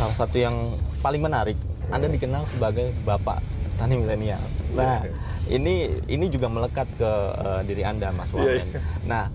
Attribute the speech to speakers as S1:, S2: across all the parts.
S1: salah satu yang paling menarik, Anda dikenal sebagai Bapak Petani Milenial. Nah, ini juga melekat ke diri Anda, Mas Wamen. Nah,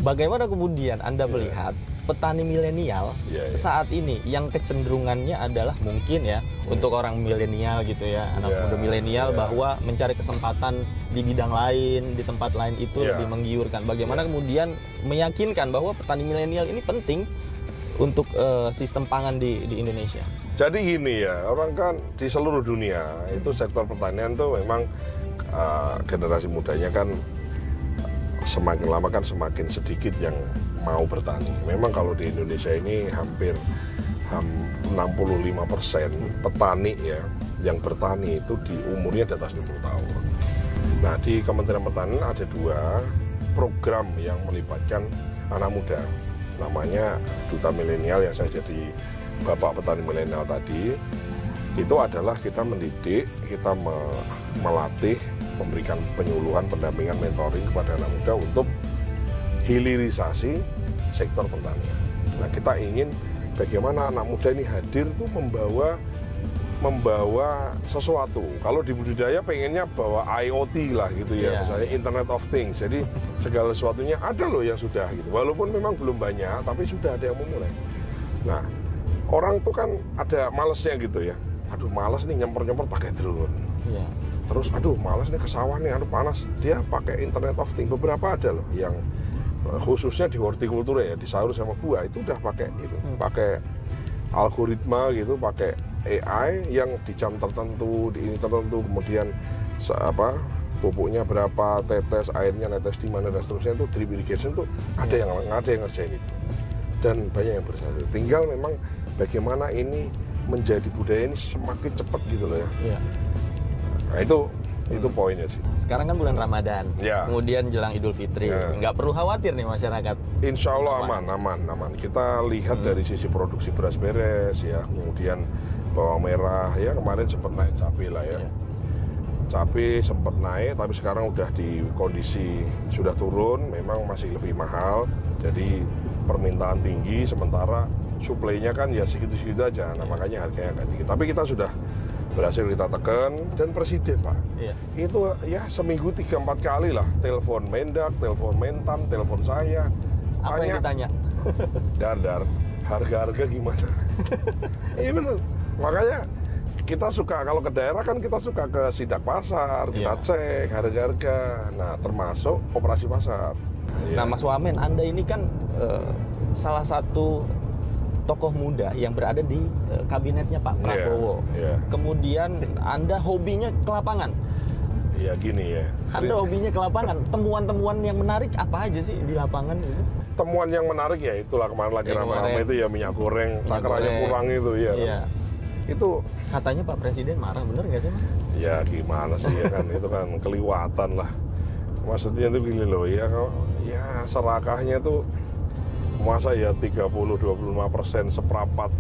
S1: bagaimana kemudian Anda melihat petani milenial saat ini yang kecenderungannya adalah mungkin ya untuk orang milenial gitu ya, anak muda milenial bahwa mencari kesempatan di bidang lain, di tempat lain itu lebih menggiurkan. Bagaimana kemudian meyakinkan bahwa petani milenial ini penting untuk sistem pangan di Indonesia?
S2: Jadi gini ya, orang kan di seluruh dunia itu sektor pertanian tuh memang generasi mudanya kan semakin lama kan semakin sedikit yang mau bertani. Memang kalau di Indonesia ini hampir 65% petani ya yang bertani itu di umurnya di atas 20 tahun. Nah, di Kementerian Pertanian ada 2 program yang melibatkan anak muda. Namanya Duta Milenial yang saya jadi Bapak Petani Milenial tadi. Itu adalah kita mendidik, kita melatih, memberikan penyuluhan, pendampingan, mentoring kepada anak muda untuk hilirisasi sektor pertanian. Nah, kita ingin bagaimana anak muda ini hadir tuh membawa sesuatu. Kalau di budidaya pengennya bawa IoT lah gitu ya, misalnya Internet of Things. Jadi segala sesuatunya ada loh yang sudah gitu. Walaupun memang belum banyak, tapi sudah ada yang memulai. Nah, orang tuh kan ada malesnya gitu ya. Aduh, malas nih nyemper-nyemper pakai drone. Terus aduh malas nih ke sawah nih, aduh panas, dia pakai Internet of Things. Beberapa ada loh yang khususnya di hortikultura ya, di sayur sama buah itu udah pakai itu, pakai algoritma gitu, pakai AI yang di jam tertentu, di ini tertentu, kemudian pupuknya berapa, tetes airnya netes di mana dan seterusnya, itu drip irrigation tuh ada yang ngerjain itu. Dan banyak yang berhasil. Tinggal memang bagaimana ini menjadi budaya ini semakin cepat gitu loh ya. Nah, itu poinnya sih.
S1: Sekarang kan bulan Ramadan, kemudian jelang Idul Fitri, nggak perlu khawatir nih masyarakat.
S2: Insya Allah aman. Kita lihat dari sisi produksi beras beres ya, kemudian bawang merah ya, kemarin sempat naik cabai lah ya. Cabai sempat naik, tapi sekarang udah di kondisi sudah turun, memang masih lebih mahal. Jadi permintaan tinggi, sementara suplainya kan ya segitu-segitu aja. Nah, makanya harganya agak tinggi. Tapi kita sudah berhasil kita tekan, dan Presiden Pak itu ya seminggu 3-4 kali lah telepon Mendak, telepon Mentan, telepon saya.
S1: Apa yang ditanya?
S2: Dar, harga-harga gimana? Iya benar. Makanya kita suka kalau ke daerah kan kita suka ke sidak pasar, kita cek harga-harga. Nah, termasuk operasi pasar.
S1: Nah, Mas Wamen, Anda ini kan salah satu tokoh muda yang berada di kabinetnya Pak Prabowo. Kemudian Anda hobinya ke lapangan.
S2: Iya gini ya.
S1: Anda hobinya ke lapangan. Temuan-temuan yang menarik apa aja sih di lapangan itu?
S2: Temuan yang menarik ya itulah kemarin lagi ramai-ramai itu ya minyak goreng, takarannya kurang itu ya. Itu
S1: katanya Pak Presiden marah, bener nggak sih Mas?
S2: Ya gimana sih ya kan, itu kan keliwatan lah. Maksudnya itu gini loh ya, serakahnya tuh masa ya 30-25% seperempat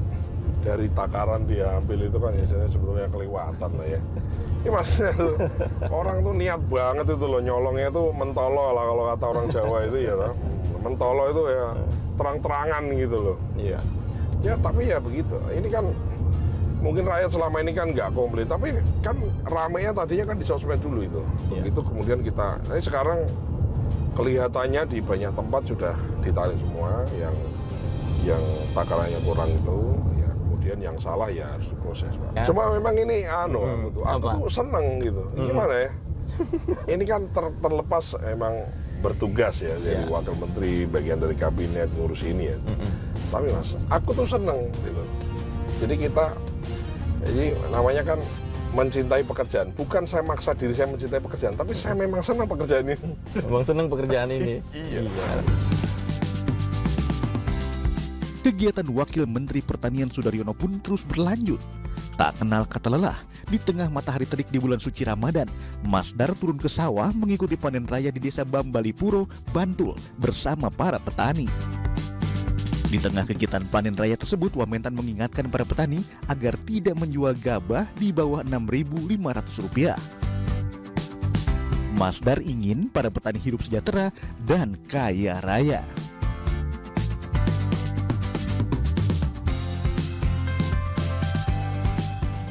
S2: dari takaran diambil itu kan ya sebetulnya keliwatan lah ya. Ini maksudnya tuh, orang tuh niat banget itu loh, nyolongnya tuh mentolo lah kalau kata orang Jawa itu ya, mentolo itu ya terang-terangan gitu loh. Ya tapi ya begitu. Ini kan mungkin rakyat selama ini kan nggak komplit, tapi kan ramenya tadinya kan di sosmed dulu itu. Begitu kemudian kita, sekarang kelihatannya di banyak tempat sudah ditarik semua yang takarannya kurang itu, ya kemudian yang salah ya harus diproses. Cuma memang ini aku tuh seneng gitu. Gimana ya? Ini kan terlepas emang bertugas ya jadi wakil menteri, bagian dari kabinet ngurus ini ya. Tapi Mas, aku tuh seneng gitu. Jadi namanya kan mencintai pekerjaan. Bukan saya maksa diri saya mencintai pekerjaan, tapi saya memang senang pekerjaan ini.
S1: Memang senang pekerjaan ini.
S3: Kegiatan Wakil Menteri Pertanian Sudaryono pun terus berlanjut. Tak kenal kata lelah, di tengah matahari terik di bulan suci Ramadan, Mas Dar turun ke sawah mengikuti panen raya di Desa Bambalipuro, Bantul bersama para petani. Di tengah kegiatan panen raya tersebut, Wamentan mengingatkan para petani agar tidak menjual gabah di bawah Rp6.500. Mas Dar ingin para petani hidup sejahtera dan kaya raya.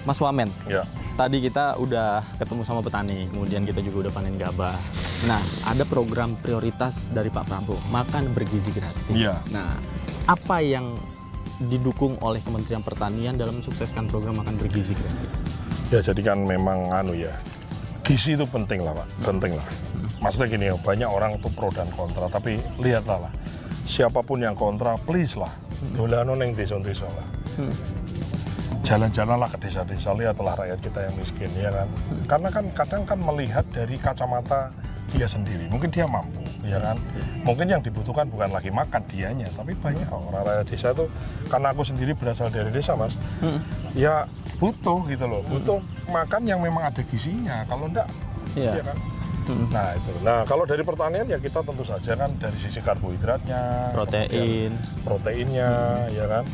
S1: Mas Wamen,
S2: Ya.
S1: tadi kita udah ketemu sama petani, kemudian kita juga udah panen gabah. Nah, ada program prioritas dari Pak Prabowo, makan bergizi gratis.
S2: Iya.
S1: Nah, apa yang didukung oleh Kementerian Pertanian dalam mensukseskan program makan bergizi gratis?
S2: Ya, jadi kan memang gizi itu penting lah, Pak. Penting lah. Maksudnya gini, banyak orang tuh pro dan kontra, tapi lihatlah lah. Siapapun yang kontra, please lah. Dolano neng desa-desa lah. Jalan-jalanlah ke desa-desa, lihatlah rakyat kita yang miskin, ya kan. Karena kan kadang kan melihat dari kacamata dia sendiri. Mungkin dia mampu, ya kan. Mungkin yang dibutuhkan bukan lagi makan dianya, tapi banyak orang rakyat desa tuh, karena aku sendiri berasal dari desa, Mas. Ya butuh gitu loh, butuh makan yang memang ada gizinya. Kalau enggak, ya kan. Nah itu. Nah kalau dari pertanian ya kita tentu saja kan dari sisi karbohidratnya, proteinnya, ya kan.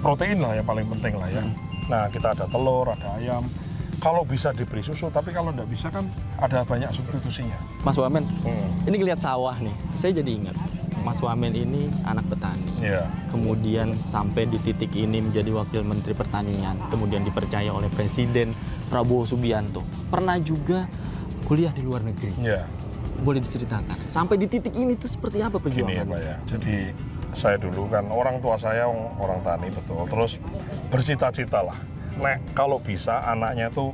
S2: Protein lah yang paling penting lah ya. Nah kita ada telur, ada ayam. Kalau bisa diberi susu, tapi kalau nggak bisa kan ada banyak substitusinya.
S1: Mas Wamen, ini ngeliat sawah nih, saya jadi ingat. Mas Wamen ini anak petani.
S2: Yeah.
S1: Kemudian sampai di titik ini menjadi Wakil Menteri Pertanian, kemudian dipercaya oleh Presiden Prabowo Subianto. Pernah juga kuliah di luar negeri.
S2: Yeah.
S1: Boleh diceritakan, sampai di titik ini tuh seperti apa perjuangannya?
S2: Gini ya Pak ya, jadi saya dulu kan orang tua saya orang tani betul, terus bercita-cita lah. Nek kalau bisa anaknya tuh,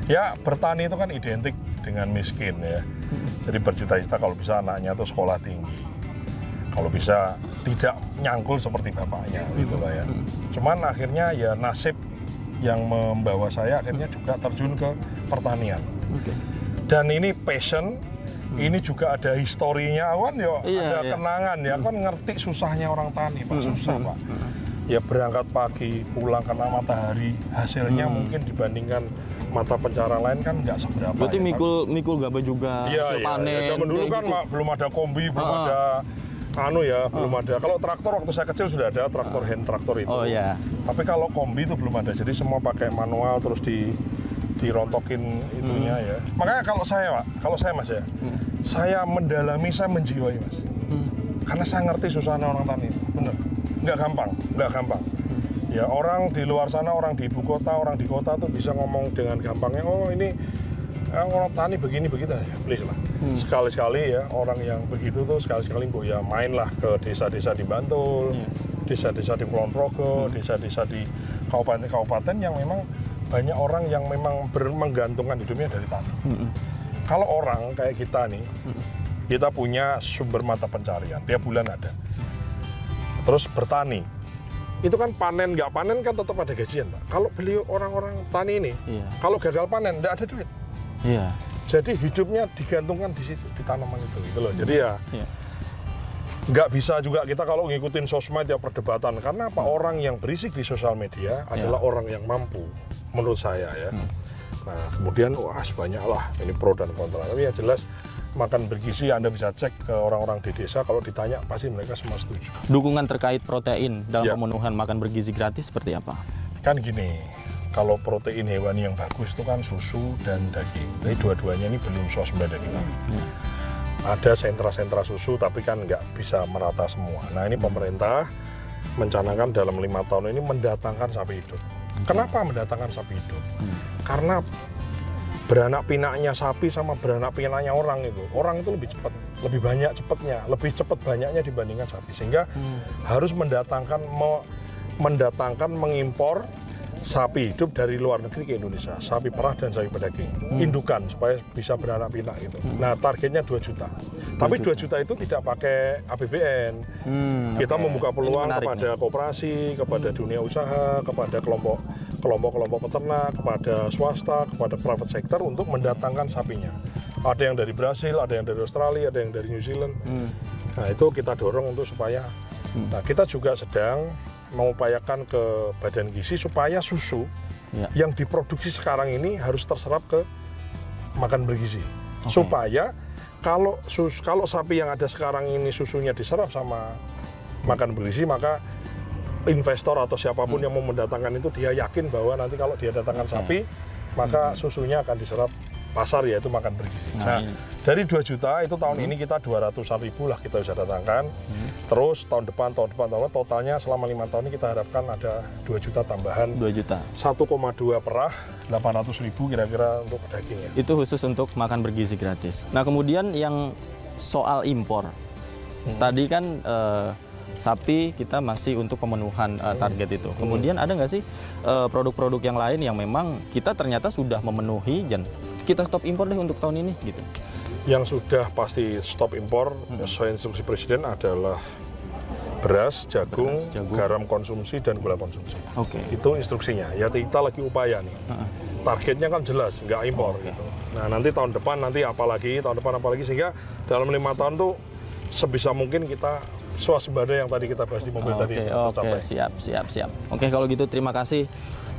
S2: ya bertani itu kan identik dengan miskin ya. Jadi bercita-cita kalau bisa anaknya tuh sekolah tinggi. Kalau bisa tidak nyangkul seperti bapaknya gitu lah ya. Cuman akhirnya ya nasib yang membawa saya akhirnya juga terjun ke pertanian. Dan ini passion, ini juga ada historinya kan ya, ada kenangan ya, kan ngerti susahnya orang tani Pak, susah Pak. Ya berangkat pagi, pulang kena matahari, hasilnya mungkin dibandingkan mata pencarian lain kan nggak seberapa.
S1: Berarti
S2: ya,
S1: mikul gabah juga, panen.
S2: Ya, zaman dulu kan gitu. Belum ada kombi, belum ada belum ada. Kalau traktor waktu saya kecil sudah ada traktor hand traktor itu.
S1: Oh iya.
S2: Tapi kalau kombi itu belum ada. Jadi semua pakai manual terus dirontokin itunya ya. Makanya kalau saya Mas ya, saya mendalami, saya menjiwai Mas. Karena saya ngerti susahnya orang tani, bener. Nggak gampang. Ya orang di luar sana, orang di ibu kota, orang di kota tuh bisa ngomong dengan gampangnya, oh ini orang tani begini begitu ya, please lah. Sekali-sekali ya orang yang begitu tuh sekali-sekali ya mainlah ke desa-desa di Bantul, desa-desa di Kulon Progo, desa-desa di kabupaten-kabupaten yang memang banyak orang yang memang menggantungkan hidupnya dari tani. Kalau orang kayak kita nih, kita punya sumber mata pencarian, tiap bulan ada. Terus bertani, itu kan panen nggak panen kan tetap ada gajian Pak. Kalau beliau orang-orang tani ini, kalau gagal panen nggak ada duit. Jadi hidupnya digantungkan di situ, di tanaman itu gitu loh. Jadi ya nggak bisa juga kita kalau ngikutin sosmed ya perdebatan, karena apa, orang yang berisik di sosial media adalah orang yang mampu menurut saya ya. Nah kemudian wah banyak lah ini pro dan kontra, tapi ya jelas makan bergizi Anda bisa cek ke orang-orang di desa, kalau ditanya pasti mereka semua setuju.
S1: Dukungan terkait protein dalam pemenuhan makan bergizi gratis seperti apa?
S2: Kan gini, kalau protein hewani yang bagus itu kan susu dan daging. Jadi dua-duanya ini belum swasembada kita. Ada sentra-sentra susu tapi kan nggak bisa merata semua. Nah ini pemerintah mencanangkan dalam 5 tahun ini mendatangkan sapi hidup. Kenapa mendatangkan sapi hidup? Karena beranak pinaknya sapi sama beranak pinaknya orang itu lebih cepat, lebih banyak cepatnya, lebih cepat banyaknya dibandingkan sapi, sehingga harus mendatangkan mengimpor sapi hidup dari luar negeri ke Indonesia, sapi perah dan sapi pedaging, indukan supaya bisa beranak pinak gitu. Nah targetnya 2 juta, tapi 2 juta itu tidak pakai APBN. Kita membuka peluang kepada koperasi, kepada dunia usaha, kepada kelompok peternak, kepada swasta, kepada private sector untuk mendatangkan sapinya. Ada yang dari Brasil, ada yang dari Australia, ada yang dari New Zealand. Nah itu kita dorong untuk supaya, nah kita juga sedang mengupayakan ke Badan Gizi supaya susu yang diproduksi sekarang ini harus terserap ke makan bergizi. Supaya kalau sapi yang ada sekarang ini susunya diserap sama makan bergizi, maka investor atau siapapun yang mau mendatangkan itu dia yakin bahwa nanti kalau dia datangkan sapi, maka susunya akan diserap pasar, yaitu makan bergizi. Nah, dari 2 juta itu tahun ini kita 200-an ribu lah kita bisa datangkan. Terus tahun depan totalnya selama 5 tahun ini kita harapkan ada 2 juta tambahan.
S1: 2 juta.
S2: 1,2 perah, 800.000 kira-kira untuk dagingnya.
S1: Itu khusus untuk makan bergizi gratis. Nah, kemudian yang soal impor. Tadi kan sapi kita masih untuk pemenuhan target itu. Kemudian ada nggak sih produk-produk yang lain yang memang kita ternyata sudah memenuhi dan kita stop impor deh untuk tahun ini gitu?
S2: Yang sudah pasti stop impor sesuai instruksi Presiden adalah beras, jagung, garam konsumsi, dan gula konsumsi.
S1: Oke.
S2: Itu instruksinya. Ya kita lagi upaya nih. Targetnya kan jelas, nggak impor. Gitu. Nah nanti tahun depan apalagi sehingga dalam 5 tahun tuh sebisa mungkin kita swasembada yang tadi kita bahas di mobil tadi.
S1: Oke, siap. Oke, kalau gitu terima kasih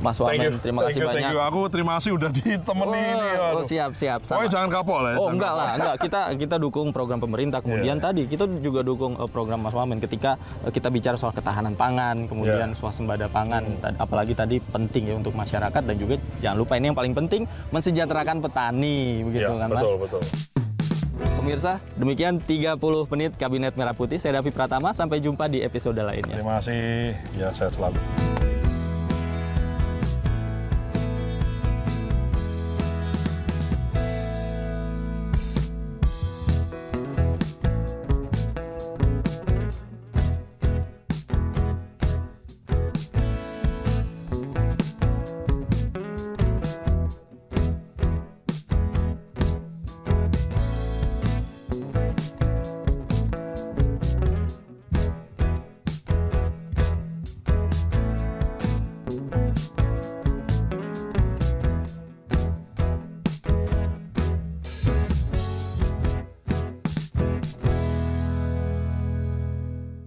S1: Mas Wamen, terima kasih banyak.
S2: Aku terima kasih udah ditemani ini.
S1: Oh, siap.
S2: Oh, jangan kapok lah.
S1: Oh, enggak lah, enggak. Kita dukung program pemerintah. Kemudian tadi kita juga dukung program Mas Wamen ketika kita bicara soal ketahanan pangan, kemudian swasembada pangan, apalagi tadi penting ya untuk masyarakat dan juga jangan lupa ini yang paling penting mensejahterakan petani, begitu kan Mas?
S2: Betul.
S1: Pemirsa, demikian 30 menit Kabinet Merah Putih. Saya Davi Pratama, sampai jumpa di episode lainnya.
S2: Terima kasih, ya sehat selalu.